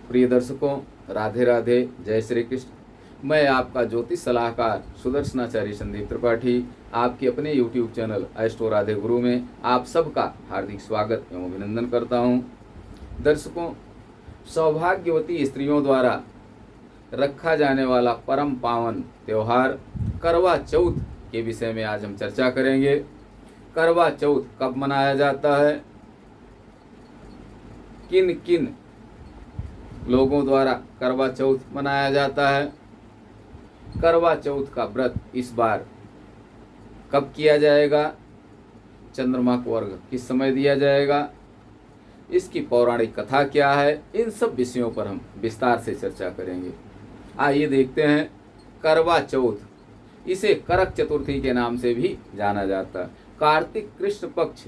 प्रिय दर्शकों, राधे राधे, जय श्री कृष्ण। मैं आपका ज्योतिष सलाहकार सुदर्शनाचार्य संदीप त्रिपाठी आपके अपने YouTube चैनल एस्ट्रो राधे गुरु में आप सबका हार्दिक स्वागत एवं अभिनंदन करता हूं। दर्शकों, सौभाग्यवती स्त्रियों द्वारा रखा जाने वाला परम पावन त्यौहार करवा चौथ के विषय में आज हम चर्चा करेंगे। करवा चौथ कब मनाया जाता है, किन किन लोगों द्वारा करवा चौथ मनाया जाता है, करवा चौथ का व्रत इस बार कब किया जाएगा, चंद्रमा को अर्घ किस समय दिया जाएगा, इसकी पौराणिक कथा क्या है, इन सब विषयों पर हम विस्तार से चर्चा करेंगे। आइए देखते हैं। करवा चौथ, इसे करक चतुर्थी के नाम से भी जाना जाता है। कार्तिक कृष्ण पक्ष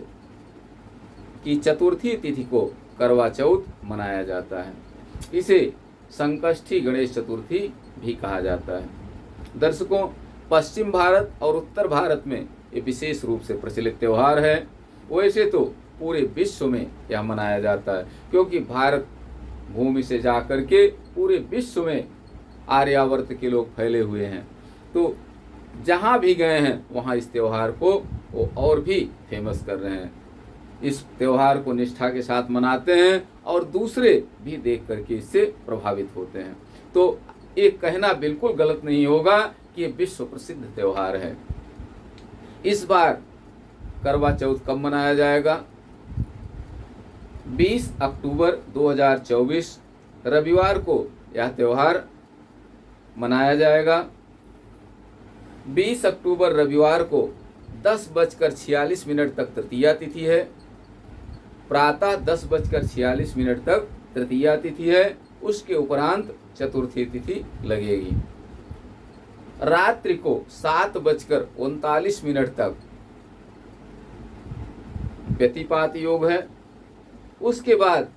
की चतुर्थी तिथि को करवा चौथ मनाया जाता है। इसे संकष्टी गणेश चतुर्थी भी कहा जाता है। दर्शकों, पश्चिम भारत और उत्तर भारत में ये विशेष रूप से प्रचलित त्यौहार है। वैसे तो पूरे विश्व में यह मनाया जाता है, क्योंकि भारत भूमि से जाकर के पूरे विश्व में आर्यावर्त के लोग फैले हुए हैं। तो जहाँ भी गए हैं वहाँ इस त्यौहार को वो और भी फेमस कर रहे हैं। इस त्यौहार को निष्ठा के साथ मनाते हैं और दूसरे भी देख करके इससे प्रभावित होते हैं। तो ये कहना बिल्कुल गलत नहीं होगा कि ये विश्व प्रसिद्ध त्यौहार है। इस बार करवा चौथ कब मनाया जाएगा? 20 अक्टूबर 2024 रविवार को यह त्यौहार मनाया जाएगा। 20 अक्टूबर रविवार को 10:46 तक तृतीया तिथि है। प्रातः 10:46 तक तृतीया तिथि है। उसके उपरांत चतुर्थी तिथि लगेगी। रात्रि को 7:39 तक व्यतिपात योग है। उसके बाद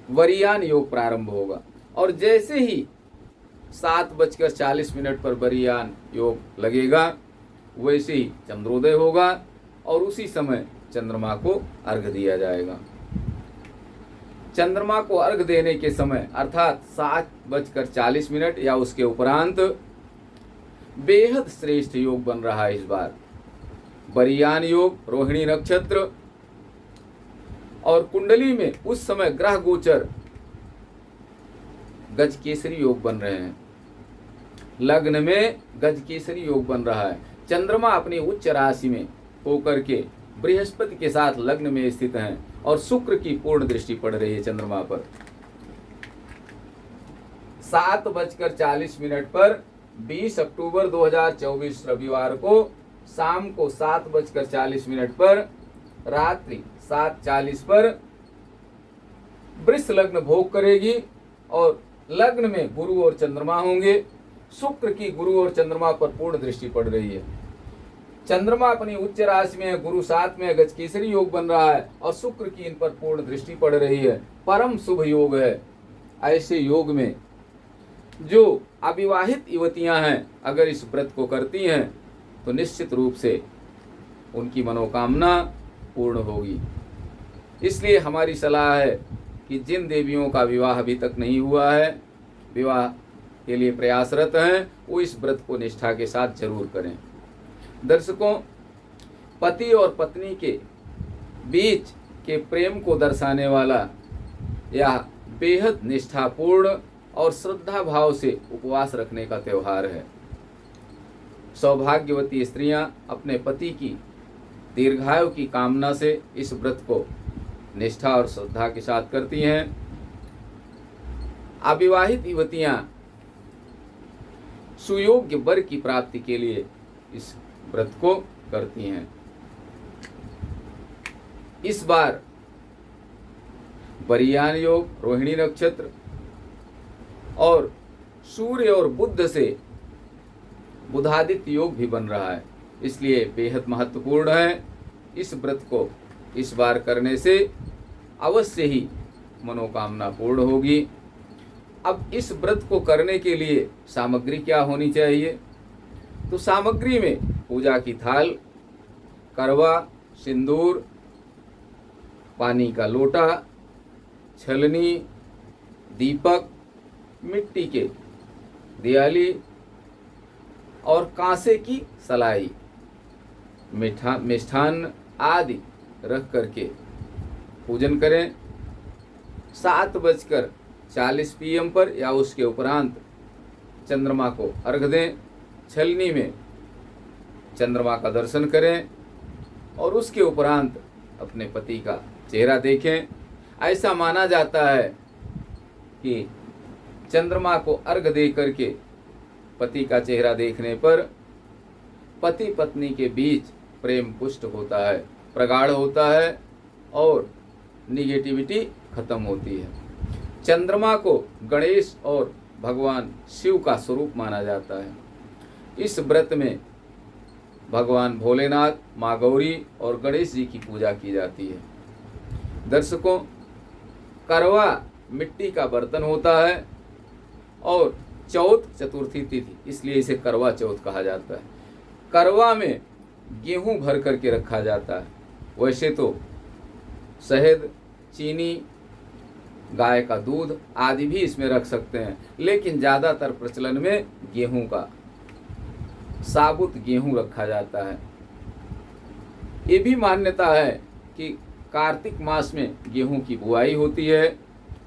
वरियान योग प्रारंभ होगा और जैसे ही 7:40 पर वरियान योग लगेगा वैसे ही चंद्रोदय होगा और उसी समय चंद्रमा को अर्घ दिया जाएगा। चंद्रमा को अर्घ देने के समय अर्थात 7:40 या उसके उपरांत बेहद श्रेष्ठ योग बन रहा है। इस बार वरियान योग, रोहिणी नक्षत्र और कुंडली में उस समय ग्रह गोचर गजकेसरी योग बन रहे हैं। लग्न में गजकेसरी योग बन रहा है। चंद्रमा अपनी उच्च राशि में होकर के बृहस्पति के साथ लग्न में स्थित हैं और शुक्र की पूर्ण दृष्टि पड़ रही है चंद्रमा पर। 7:40 पर 20 अक्टूबर 2024 रविवार को शाम को 7:40 पर रात्रि 7:40 पर वृष लग्न भोग करेगी और लग्न में गुरु और चंद्रमा होंगे। शुक्र की गुरु और चंद्रमा पर पूर्ण दृष्टि पड़ रही है। चंद्रमा अपनी उच्च राशि में है, गुरु 7 में, गजकेसरी योग बन रहा है और शुक्र की इन पर पूर्ण दृष्टि पड़ रही है। परम शुभ योग है। ऐसे योग में जो अविवाहित युवतियां हैं अगर इस व्रत को करती हैं तो निश्चित रूप से उनकी मनोकामना पूर्ण होगी। इसलिए हमारी सलाह है कि जिन देवियों का विवाह अभी तक नहीं हुआ है, विवाह के लिए प्रयासरत हैं, वो इस व्रत को निष्ठा के साथ जरूर करें। दर्शकों, पति और पत्नी के बीच के प्रेम को दर्शाने वाला यह बेहद निष्ठापूर्ण और श्रद्धा भाव से उपवास रखने का त्यौहार है। सौभाग्यवती स्त्रियां अपने पति की दीर्घायु की कामना से इस व्रत को निष्ठा और श्रद्धा के साथ करती हैं। अविवाहित युवतियां सुयोग्य वर की प्राप्ति के लिए इस व्रत को करती हैं। इस बार वरियान योग, रोहिणी नक्षत्र और सूर्य और बुध से बुधादित्य योग भी बन रहा है, इसलिए बेहद महत्वपूर्ण है। इस व्रत को इस बार करने से अवश्य ही मनोकामना पूर्ण होगी। अब इस व्रत को करने के लिए सामग्री क्या होनी चाहिए? तो सामग्री में पूजा की थाल, करवा, सिंदूर, पानी का लोटा, छलनी, दीपक, मिट्टी के दियाली और कांसे की सलाई, मिष्ठान आदि रख करके पूजन करें। 7:40 PM पर या उसके उपरांत चंद्रमा को अर्घ दें। छलनी में चंद्रमा का दर्शन करें और उसके उपरांत अपने पति का चेहरा देखें। ऐसा माना जाता है कि चंद्रमा को अर्घ दे करके पति का चेहरा देखने पर पति पत्नी के बीच प्रेम पुष्ट होता है, प्रगाढ़ होता है और निगेटिविटी खत्म होती है। चंद्रमा को गणेश और भगवान शिव का स्वरूप माना जाता है। इस व्रत में भगवान भोलेनाथ, माँ गौरी और गणेश जी की पूजा की जाती है। दर्शकों, करवा मिट्टी का बर्तन होता है और चौथ चतुर्थी तिथि, इसलिए इसे करवा चौथ कहा जाता है। करवा में गेहूं भर करके रखा जाता है। वैसे तो शहद, चीनी, गाय का दूध आदि भी इसमें रख सकते हैं, लेकिन ज़्यादातर प्रचलन में गेहूं का, साबुत गेहूं रखा जाता है। ये भी मान्यता है कि कार्तिक मास में गेहूं की बुआई होती है,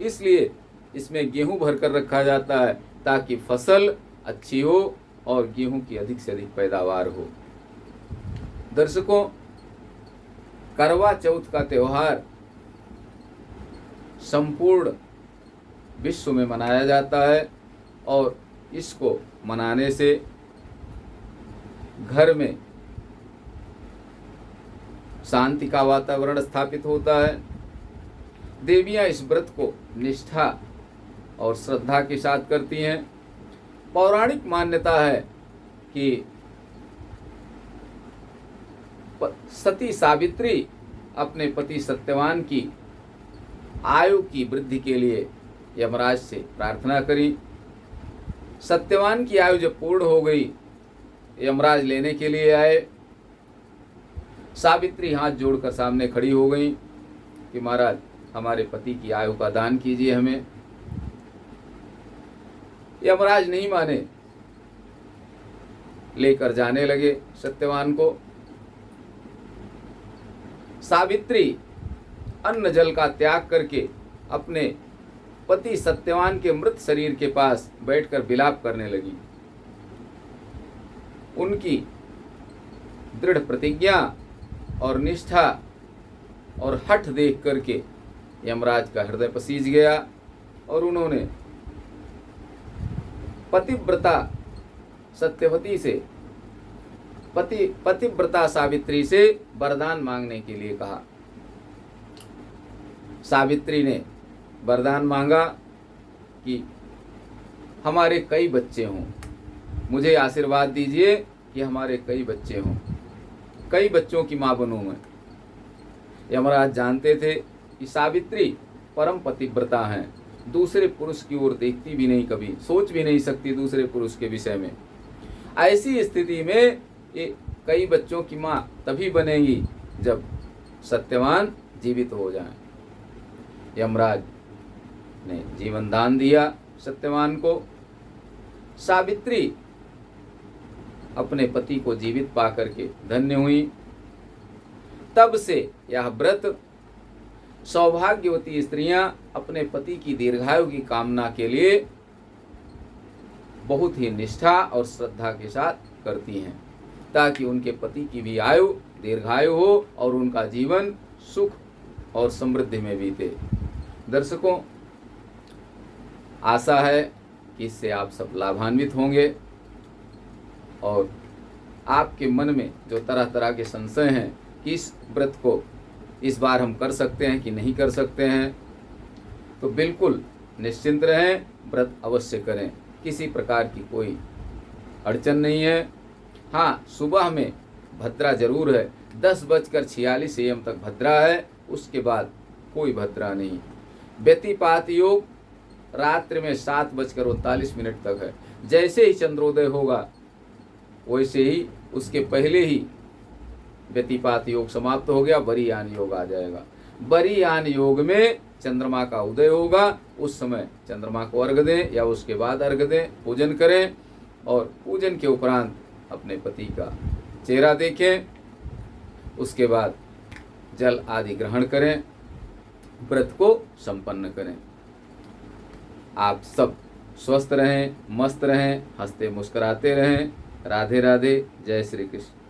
इसलिए इसमें गेहूं भरकर रखा जाता है ताकि फसल अच्छी हो और गेहूं की अधिक से अधिक पैदावार हो। दर्शकों, करवा चौथ का त्यौहार संपूर्ण विश्व में मनाया जाता है और इसको मनाने से घर में शांति का वातावरण स्थापित होता है। देवियां इस व्रत को निष्ठा और श्रद्धा के साथ करती हैं। पौराणिक मान्यता है कि सती सावित्री अपने पति सत्यवान की आयु की वृद्धि के लिए यमराज से प्रार्थना करी। सत्यवान की आयु जब पूर्ण हो गई, यमराज लेने के लिए आए। सावित्री हाथ जोड़कर सामने खड़ी हो गई कि महाराज, हमारे पति की आयु का दान कीजिए हमें। यमराज नहीं माने, लेकर जाने लगे सत्यवान को। सावित्री अन्न जल का त्याग करके अपने पति सत्यवान के मृत शरीर के पास बैठकर विलाप करने लगी। उनकी दृढ़ प्रतिज्ञा और निष्ठा और हठ देख करके यमराज का हृदय पसीज गया और उन्होंने पतिव्रता सत्यवती से, पतिव्रता सावित्री से वरदान मांगने के लिए कहा। सावित्री ने वरदान मांगा कि हमारे कई बच्चे हों, मुझे आशीर्वाद दीजिए कि हमारे कई बच्चे हों, कई बच्चों की माँ बनूं मैं। यमराज जानते थे कि सावित्री परम पतिव्रता हैं, दूसरे पुरुष की ओर देखती भी नहीं, कभी सोच भी नहीं सकती दूसरे पुरुष के विषय में। ऐसी स्थिति में ये कई बच्चों की माँ तभी बनेगी जब सत्यवान जीवित हो जाएं। यमराज ने जीवन दान दिया सत्यवान को। सावित्री अपने पति को जीवित पा करके धन्य हुई। तब से यह व्रत सौभाग्यवती स्त्रियां अपने पति की दीर्घायु की कामना के लिए बहुत ही निष्ठा और श्रद्धा के साथ करती हैं, ताकि उनके पति की भी आयु दीर्घायु हो और उनका जीवन सुख और समृद्धि में बीते। दर्शकों, आशा है कि इससे आप सब लाभान्वित होंगे और आपके मन में जो तरह तरह के संशय हैं कि इस व्रत को इस बार हम कर सकते हैं कि नहीं कर सकते हैं, तो बिल्कुल निश्चिंत रहें, व्रत अवश्य करें। किसी प्रकार की कोई अड़चन नहीं है। हाँ, सुबह में भद्रा जरूर है, 10:46 AM तक भद्रा है, उसके बाद कोई भद्रा नहीं। व्यतिपात योग रात्रि में 7:39 तक है। जैसे ही चंद्रोदय होगा वैसे ही उसके पहले ही व्यतिपात योग समाप्त हो गया, वरीयान योग आ जाएगा। बरीयान योग में चंद्रमा का उदय होगा, उस समय चंद्रमा को अर्घ दें या उसके बाद अर्घ दें, पूजन करें और पूजन के उपरांत अपने पति का चेहरा देखें। उसके बाद जल आदि ग्रहण करें, व्रत को संपन्न करें। आप सब स्वस्थ रहें, मस्त रहें, हंसते मुस्कुराते रहें। राधे राधे, जय श्री कृष्ण।